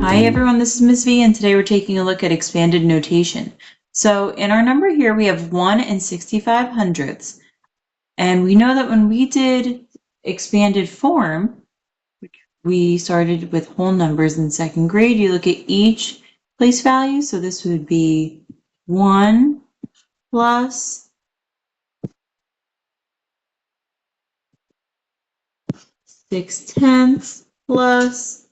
Hi everyone, this is Miss V, and today we're taking a look at expanded notation. So in our number here, we have 1 and 65 hundredths. And we know that when we did expanded form, we started with whole numbers in second grade. You look at each place value. So this would be 1 plus 6/10 plus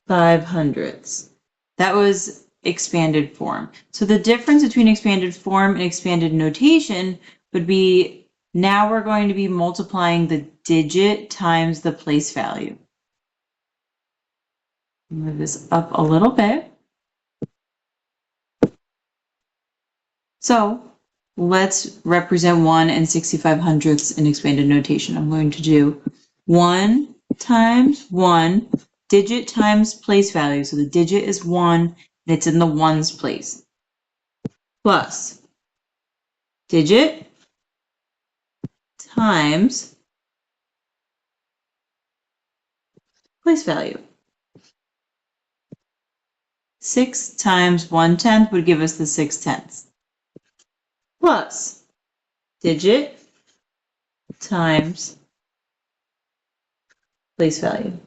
5 hundredths. That was expanded form. So the difference between expanded form and expanded notation would be now we're going to be multiplying the digit times the place value. Move this up a little bit. So let's represent 1 and 65 hundredths in expanded notation. I'm going to do 1 times 1, digit times place value. So the digit is 1, and it's in the ones place. Plus digit times place value. 6 times 1/10 would give us the 6/10. Plus digit times place value.